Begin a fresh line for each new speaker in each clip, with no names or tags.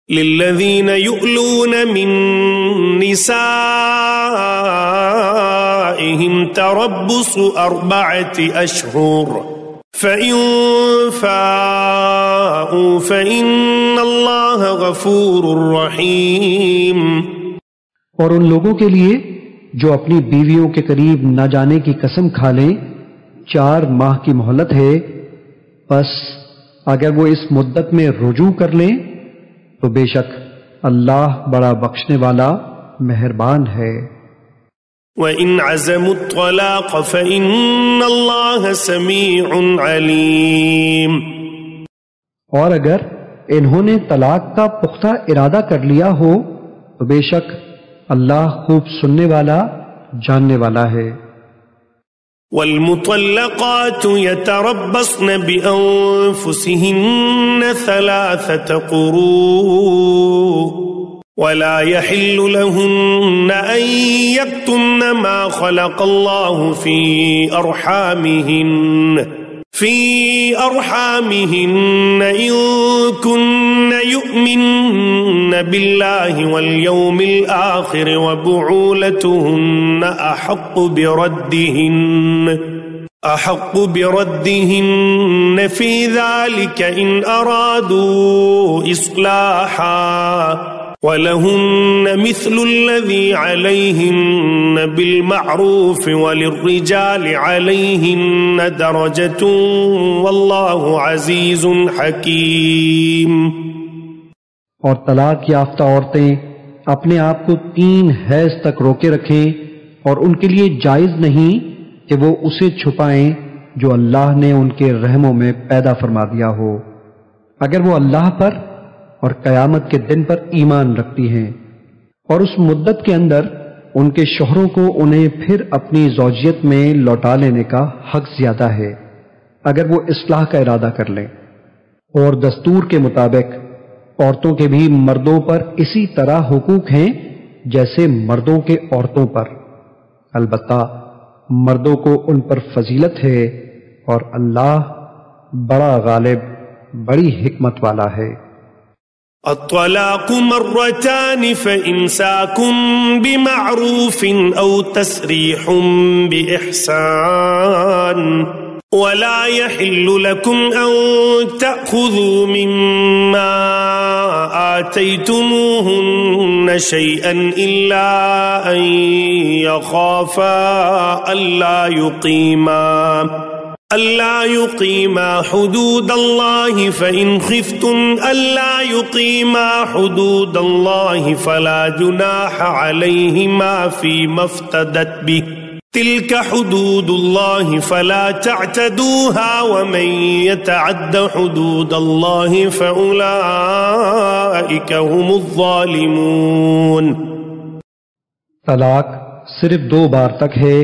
للذين يؤلون من نسائهم تربص 4 أشهر فإن فاءوا فإن الله غفور رحيم۔
اور ان لوگوں کے لیے جو اپنی بیویوں کے قریب نہ جانے کی قسم کھا لیں 4 ماہ کی مہلت ہے، بس اگر وہ اس مدت میں رجوع کر لیں تو بے شک اللہ بڑا بخشنے والا مہربان ہے۔
وَإِنْ عَزَمُوا الطَّلَاقَ فَإِنَّ اللَّهَ سَمِيعٌ عَلِيمٌ۔
اور اگر انہوں نے طلاق کا پختہ ارادہ کر لیا ہو تو بے شک اللہ خوب سننے والا جاننے والا ہے۔
والمطلقات يتربصن بأنفسهن 3 قروء ولا يحل لهن أن يكتمن ما خلق الله في أرحامهن إن كن يؤمن بالله واليوم الآخر وبعولتهن أحق بردهن في ذلك إن أرادوا إصلاحا وَلَهُنَّ مِثْلُ الَّذِي عَلَيْهِنَّ بِالْمَعْرُوفِ وَلِلرِّجَالِ عَلَيْهِنَّ دَرَجَةٌ وَاللَّهُ عَزِيزٌ حَكِيمٌ۔
اور طلاق یافتہ عورتیں اپنے آپ کو 3 حیض تک روکے رکھیں، اور ان کے لیے جائز نہیں کہ وہ اسے چھپائیں جو اللہ نے ان کے رحموں میں پیدا فرما دیا ہو، اگر وہ اللہ پر اور قیامت کے دن پر ایمان رکھتی ہیں، اور اس مدت کے اندر ان کے شوہروں کو انہیں پھر اپنی زوجیت میں لوٹا لینے کا حق زیادہ ہے اگر وہ اصلاح کا ارادہ کر لیں۔ اور دستور کے مطابق عورتوں کے بھی مردوں پر اسی طرح حقوق ہیں جیسے مردوں کے عورتوں پر، البتہ مردوں کو ان پر فضیلت ہے، اور اللہ بڑا غالب بڑی حکمت والا ہے۔
الطلاق 2 مرتان فإمساك بمعروف أو تسريح بإحسان ولا يحل لكم أن تأخذوا مما آتيتموهن شيئا إلا أن يخافا ألا يقيما حدود الله فإن خفتم ألا يقيما حدود الله فلا جناح عليهما فيما افتدت به تلك حدود الله فلا تعتدوها ومن يتعد حدود الله فأولئك هم الظالمون۔
طلاق صرف 2 بار تک ہے،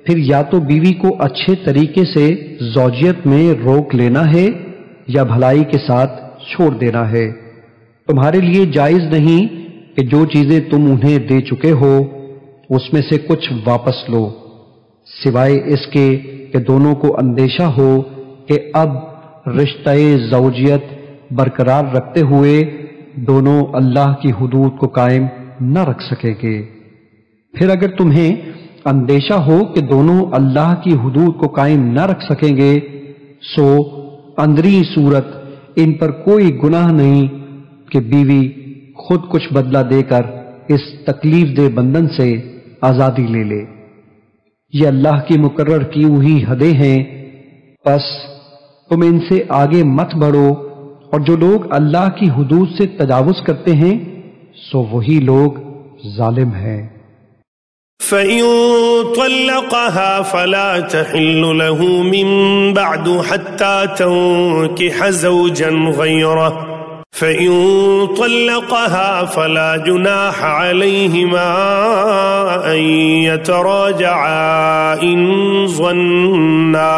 پھر یا تو بیوی کو اچھے طریقے سے زوجیت میں روک لینا ہے یا بھلائی کے ساتھ چھوڑ دینا ہے۔ تمہارے لیے جائز نہیں کہ جو چیزیں تم انہیں دے چکے ہو اس میں سے کچھ واپس لو، سوائے اس کے کہ دونوں کو اندیشہ ہو کہ اب رشتہ زوجیت برقرار رکھتے ہوئے دونوں اللہ کی حدود کو قائم نہ رکھ سکیں گے۔ پھر اگر تمہیں اندیشہ ہو کہ دونوں اللہ کی حدود کو قائم نہ رکھ سکیں گے سو اندری صورت ان پر کوئی گناہ نہیں کہ بیوی خود کچھ بدلہ دے کر اس تکلیف دہ بندھن سے آزادی لے لے۔ یہ اللہ کی مقرر کی ہوئی حدیں ہیں، پس تم ان سے آگے مت بڑھو، اور جو لوگ اللہ کی حدود سے تجاوز کرتے ہیں سو وہی لوگ ظالم ہیں۔
فَإِن طَلَّقَهَا فَلَا تَحِلُّ لَهُ مِن بَعْدُ حَتَّى تَنكِحَ زَوْجًا غَيْرَهُ فَإِن طَلَّقَهَا فَلَا جُنَاحَ عَلَيْهِمَا أَن يَتَرَاجَعَا إِن ظَنَّا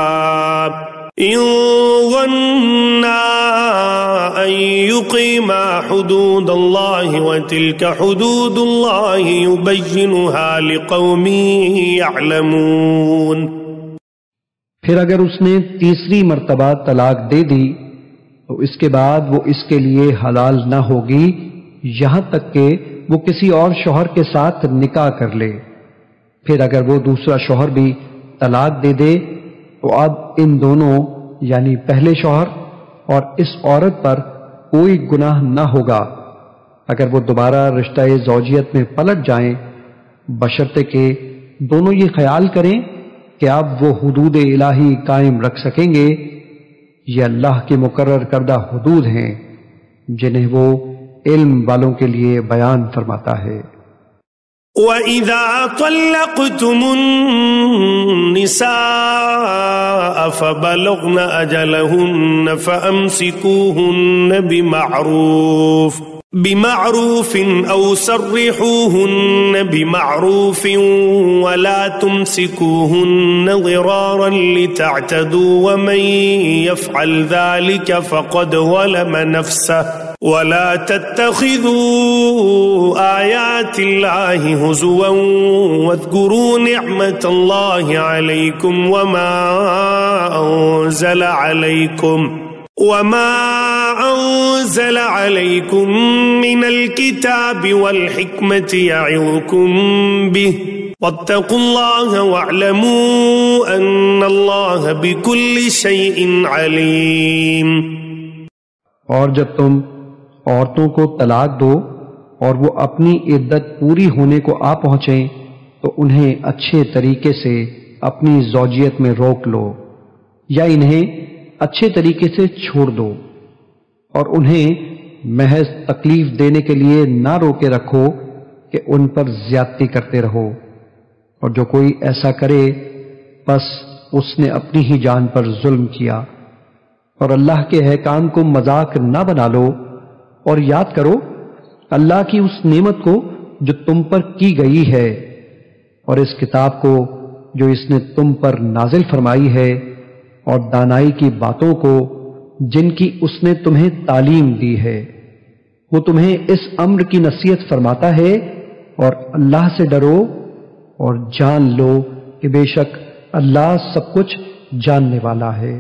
أن يقيما حدود الله وتلك حدود الله يبينها لقوم يعلمون۔
پھر اگر اس نے 3 مرتبہ طلاق دے دی تو اس کے بعد وہ اس کے لیے حلال نہ ہوگی یہاں تک کہ وہ کسی اور شوہر کے ساتھ نکاح کر لے۔ پھر اگر وہ دوسرا شوہر بھی طلاق دے دے تو اب ان دونوں یعنی پہلے شوہر اور اس عورت پر کوئی گناہ نہ ہوگا اگر وہ دوبارہ رشتہ زوجیت میں پلٹ جائیں، بشرطے کہ دونوں یہ خیال کریں کہ اب وہ حدود الہی قائم رکھ سکیں گے۔ یہ اللہ کے مقرر کردہ حدود ہیں جنہیں وہ علم والوں کے لیے بیان فرماتا ہے۔
وَإِذَا طَلَّقْتُمُ النِّسَاءَ فَبَلَغْنَ أَجَلَهُنَّ فَأَمْسِكُوهُنَّ بمعروف أو سرحوهن بمعروف ولا تمسكوهن ضرارا لتعتدوا ومن يفعل ذلك فقد ظلم نفسه ولا تتخذوا آيات الله هزوا واذكروا نعمة الله عليكم وما أنزل عليكم من الكتاب والحكمة يعظكم به واتقوا الله واعلموا أن الله بكل شيء عليم۔
اور جب تم عورتوں کو طلاق دو اور وہ اپنی عدت پوری ہونے کو آ پہنچیں تو انہیں اچھے طریقے سے اپنی زوجیت میں روک لو یا انہیں اچھے طریقے سے چھوڑ دو، اور انہیں محض تکلیف دینے کے لیے نہ روکے رکھو کہ ان پر زیادتی کرتے رہو، اور جو کوئی ایسا کرے بس اس نے اپنی ہی جان پر ظلم کیا۔ اور اللہ کے احکام کو مذاق نہ بنا لو، اور یاد کرو اللہ کی اس نعمت کو جو تم پر کی گئی ہے، اور اس کتاب کو جو اس نے تم پر نازل فرمائی ہے، اور دانائی کی باتوں کو جن کی اس نے تمہیں تعلیم دی ہے۔ وہ تمہیں اس امر کی نصیحت فرماتا ہے، اور اللہ سے ڈرو اور جان لو کہ بے شک اللہ سب کچھ جاننے والا ہے۔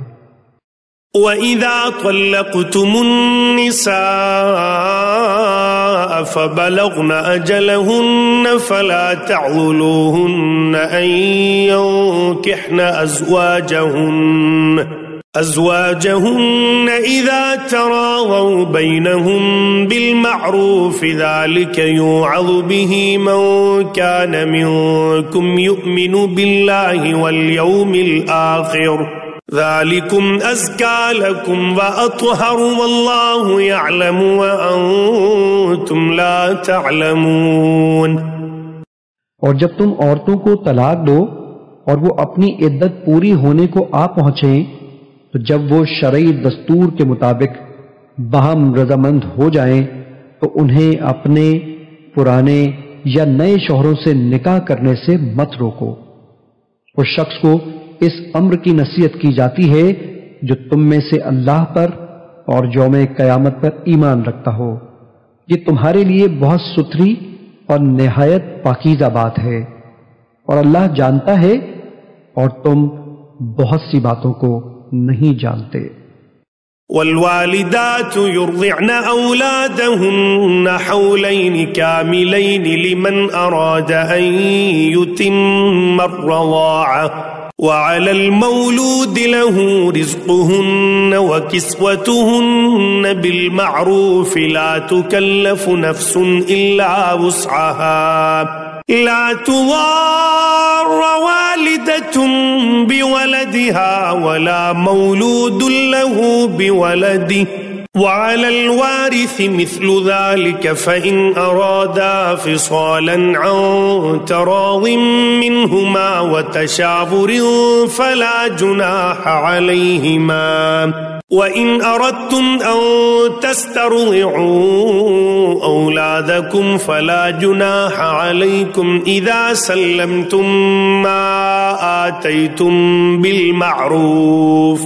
وَإِذَا طَلَّقْتُمُ النِّسَاءَ فَبَلَغْنَ أَجَلَهُنَّ فَلَا تَعْضُلُوهُنَّ أَن يَنكِحْنَ أَزْوَاجَهُنَّ إِذَا تَرَاضَوْا بَيْنَهُم بِالْمَعْرُوفِ ذَلِكَ يُوعَظُ بِهِ مَن كَانَ مِنكُمْ يُؤْمِنُ بِاللَّهِ وَالْيَوْمِ الْآخِرِ ذَلِكُمْ أَزْكَى لَكُمْ وَأَطْهَرُ وَاللَّهُ يَعْلَمُ وَأَنْتُمْ لَا تَعْلَمُونَ۔
اور جب تم عورتوں کو طلاق دو اور وہ اپنی عدت پوری ہونے کو آ پہنچیں تو جب وہ شرعی دستور کے مطابق باہم رضامند ہو جائیں تو انہیں اپنے پرانے یا نئے شوہروں سے نکاح کرنے سے مت روکو۔ اس شخص کو اس امر کی نصیحت کی جاتی ہے جو تم میں سے اللہ پر اور یوم قیامت پر ایمان رکھتا ہو، یہ تمہارے لیے بہت ستھری اور نہایت پاکیزہ بات ہے، اور اللہ جانتا ہے اور تم بہت سی باتوں کو نہیں جانتے۔
والوالدات يرضعن أولادهن حولين كاملين لمن أراد أن يتم الرضاعة وعلى المولود له رزقهن وكسوتهن بالمعروف لا تكلف نفس إلا وسعها لا تضار والدة بولدها ولا مولود له بولده وعلى الوارث مثل ذلك فإن أرادا فصالا عن تراض منهما وتشاور فلا جناح عليهما وَإِنْ أَرَدْتُمْ أَن تَسْتَرْضِعُوا أَوْلَادَكُمْ فَلَا جُنَاحَ عَلَيْكُمْ إِذَا سَلَّمْتُمْ مَا آتَيْتُمْ بِالْمَعْرُوفِ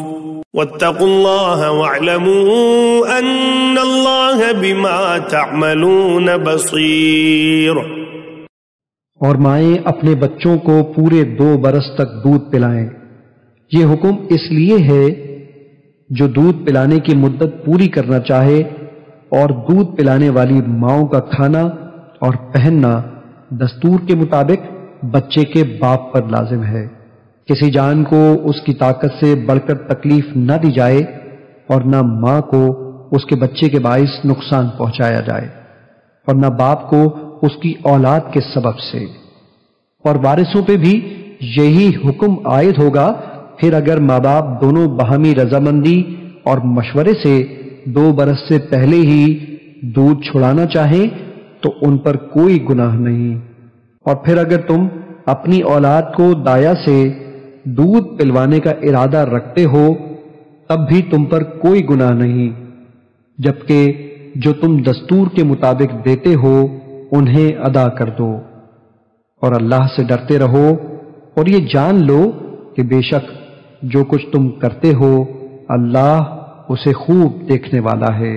وَاتَّقُوا اللَّهَ وَاعْلَمُوا أَنَّ اللَّهَ بِمَا تَعْمَلُونَ بَصِيرٌ۔
اور مائیں اپنے بچوں کو پورے 2 برس تک دودھ پلائیں، یہ حکم اس لیے ہے جو دودھ پلانے کی مدت پوری کرنا چاہے اور دودھ پلانے والی ماؤں کا کھانا اور پہننا دستور کے مطابق بچے کے باپ پر لازم ہے۔ کسی جان کو اس کی طاقت سے بڑھ کر تکلیف نہ دی جائے اور نہ ماں کو اس کے بچے کے باعث نقصان پہنچایا جائے، اور نہ باپ کو اس کی اولاد کے سبب سے۔ اور وارثوں پہ بھی یہی حکم عائد ہوگا، پھر اگر ماں باپ دونوں باہمی رضامندی اور مشورے سے 2 برس سے پہلے ہی دودھ چھڑانا چاہیں تو ان پر کوئی گناہ نہیں، اور پھر اگر تم اپنی اولاد کو دایا سے دودھ پلوانے کا ارادہ رکھتے ہو تب بھی تم پر کوئی گناہ نہیں، جبکہ جو تم دستور کے مطابق دیتے ہو انہیں ادا کر دو، اور اللہ سے ڈرتے رہو، اور یہ جان لو کہ بے شک جو کچھ تم کرتے ہو اللہ اسے خوب دیکھنے والا ہے۔